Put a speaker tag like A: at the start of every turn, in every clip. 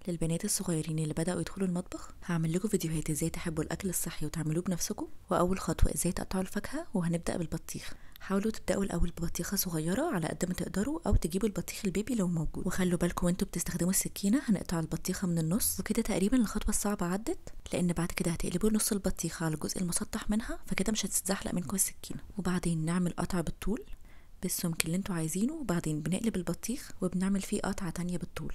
A: للبنات الصغيرين اللي بدأوا يدخلوا المطبخ هعمل لكم فيديوهات ازاي تحبوا الاكل الصحي وتعملوه بنفسكم، واول خطوه ازاي تقطعوا الفاكهه، وهنبدأ بالبطيخ. حاولوا تبدأوا الاول ببطيخه صغيره على قد ما تقدروا، او تجيبوا البطيخ البيبي لو موجود، وخلوا بالكم وانتوا بتستخدموا السكينه هنقطع البطيخه من النص. وكده تقريبا الخطوه الصعبه عدت، لان بعد كده هتقلبوا نص البطيخه على الجزء المسطح منها، فكده مش هتتزحلق منكم السكينه. وبعدين نعمل قطع بالطول بالسمك اللي انتوا عايزينه، وبعدين بنقلب البطيخ وبنعمل فيه قطعه تانية بالطول.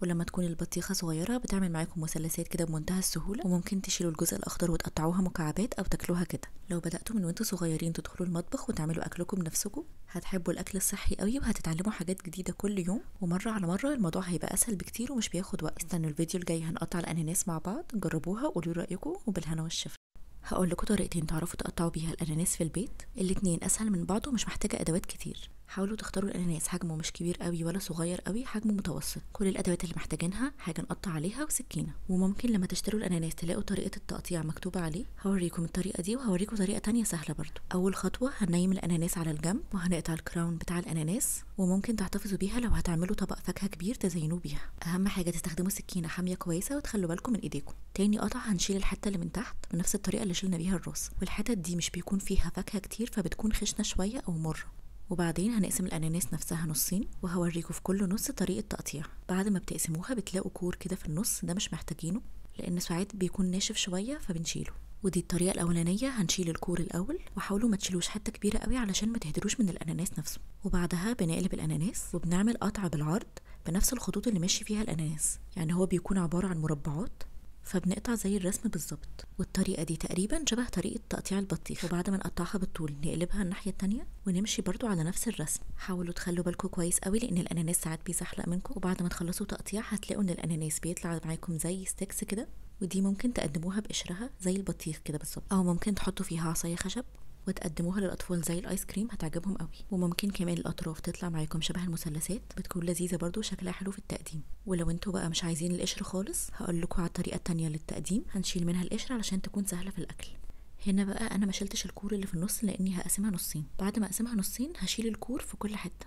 A: ولما تكون البطيخة صغيرة بتعمل معاكم مثلثات كده بمنتهى السهولة، وممكن تشيلوا الجزء الأخضر وتقطعوها مكعبات أو تاكلوها كده. لو بدأتوا من وانتوا صغيرين تدخلوا المطبخ وتعملوا أكلكم بنفسكم هتحبوا الأكل الصحي قوي، وهتتعلموا حاجات جديدة كل يوم، ومرة على مرة الموضوع هيبقى أسهل بكتير ومش بياخد وقت. استنوا الفيديو الجاي هنقطع الأناناس مع بعض، جربوها وقولوا رأيكم، وبالهنا والشفا. هقول لكم طريقتين تعرفوا تقطعوا بيها الاناناس في البيت، الاتنين اسهل من بعض ومش محتاجه ادوات كتير. حاولوا تختاروا الاناناس حجمه مش كبير قوي ولا صغير قوي، حجمه متوسط. كل الادوات اللي محتاجينها حاجه نقطع عليها وسكينه. وممكن لما تشتروا الاناناس تلاقوا طريقه التقطيع مكتوبه عليه، هوريكم الطريقه دي وهوريكم طريقه تانية سهله برضو. اول خطوه هننيم الاناناس على الجنب، وهنقطع الكراون بتاع الاناناس، وممكن تحتفظوا بيها لو هتعملوا طبق فاكهه كبير تزينوه بيها. اهم حاجه تستخدموا سكينه حاميه كويسه، وتخلوا بالكم من ايديكم. تاني قطع هنشيل الحته اللي من تحت بنفس الطريقه اللي شلنا بيها الراس، والحتت دي مش بيكون فيها فاكهه كتير فبتكون خشنه شويه او مره. وبعدين هنقسم الاناناس نفسها نصين، وهوريكم في كل نص طريقه تقطيع. بعد ما بتقسموها بتلاقوا كور كده في النص، ده مش محتاجينه لان ساعات بيكون ناشف شويه فبنشيله. ودي الطريقه الاولانيه، هنشيل الكور الاول، وحاولوا ما تشيلوش حته كبيره قوي علشان ما تهدروش من الاناناس نفسه. وبعدها بنقلب الاناناس وبنعمل قطع بالعرض بنفس الخطوط اللي ماشي فيها الاناناس، يعني هو بيكون عباره عن مربعات، فبنقطع زي الرسم بالظبط. والطريقه دي تقريبا شبه طريقه تقطيع البطيخ. وبعد ما نقطعها بالطول نقلبها الناحيه التانية ونمشي برضو على نفس الرسم. حاولوا تخلوا بالكم كويس قوي لان الاناناس ساعات بيزحلق منكم. وبعد ما تخلصوا تقطيع هتلاقوا ان الاناناس بيطلع معاكم زي ستيكس كده، ودي ممكن تقدموها بقشرها زي البطيخ كده بالظبط، او ممكن تحطوا فيها عصايه خشب وتقدموها للاطفال زي الايس كريم، هتعجبهم قوي. وممكن كمان الاطراف تطلع معاكم شبه المثلثات، بتكون لذيذه برضو شكلها حلو في التقديم. ولو انتوا بقى مش عايزين القشر خالص هقول لكم على الطريقه التانية للتقديم، هنشيل منها القشر علشان تكون سهله في الاكل. هنا بقى انا ما شلتش الكور اللي في النص لاني هقسمها نصين. بعد ما اقسمها نصين هشيل الكور في كل حته،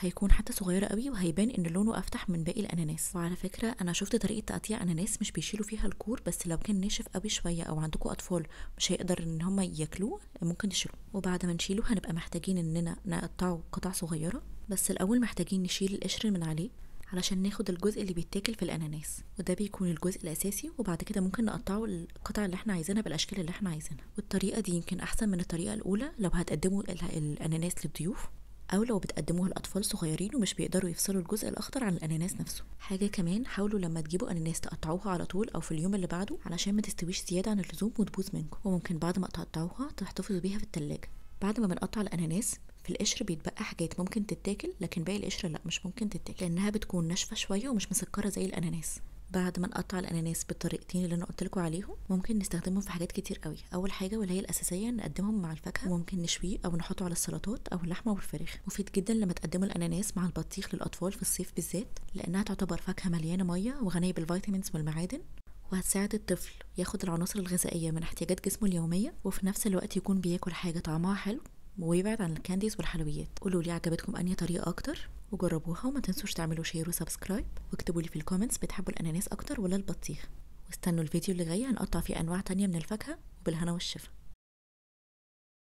A: هيكون حتى صغيره قوي وهيبان ان لونه افتح من باقي الاناناس. وعلى فكره انا شفت طريقه تقطيع اناناس مش بيشيلوا فيها الكور، بس لو كان ناشف قوي شويه او عندكم اطفال مش هيقدر ان هم ياكلوه ممكن تشيلوه. وبعد ما نشيله هنبقى محتاجين اننا نقطعه قطع صغيره، بس الاول محتاجين نشيل القشر من عليه علشان ناخد الجزء اللي بيتاكل في الاناناس، وده بيكون الجزء الاساسي. وبعد كده ممكن نقطعه القطع اللي احنا عايزينها بالاشكال اللي احنا عايزينها. والطريقه دي يمكن احسن من الطريقه الاولى لو هتقدموا الاناناس للضيوف، او لو بتقدموها لاطفال صغيرين ومش بيقدروا يفصلوا الجزء الاخضر عن الاناناس نفسه. حاجه كمان، حاولوا لما تجيبوا اناناس تقطعوها على طول او في اليوم اللي بعده علشان ما تستويش زياده عن اللزوم وتبوظ منكم. وممكن بعد ما تقطعوها تحتفظوا بيها في التلاجة. بعد ما بنقطع الاناناس في القشر بيتبقى حاجات ممكن تتاكل، لكن باقي القشر لا، مش ممكن تتاكل لانها بتكون ناشفه شويه ومش مسكره زي الاناناس. بعد ما نقطع الاناناس بالطريقتين اللي انا قلت لكم عليهم ممكن نستخدمهم في حاجات كتير قوي. اول حاجه واللي هي الاساسيه نقدمهم مع الفاكهه، وممكن نشويه او نحطه على السلطات او اللحمه والفراخ. مفيد جدا لما تقدموا الاناناس مع البطيخ للاطفال في الصيف بالذات، لانها تعتبر فاكهه مليانه ميه وغنيه بالفيتامينز والمعادن، وهتساعد الطفل ياخد العناصر الغذائيه من احتياجات جسمه اليوميه، وفي نفس الوقت يكون بياكل حاجه طعمها حلو ويبعد عن الكانديز والحلويات. قولوا لي عجبتكم انهي طريقه اكتر وجربوها، وما تنسوش تعملوا شير وسبسكرايب، واكتبوا لي في الكومنتس بتحبوا الاناناس اكتر ولا البطيخ. واستنوا الفيديو اللي جاي هنقطع فيه انواع تانية من الفاكهه، وبالهنا والشفا.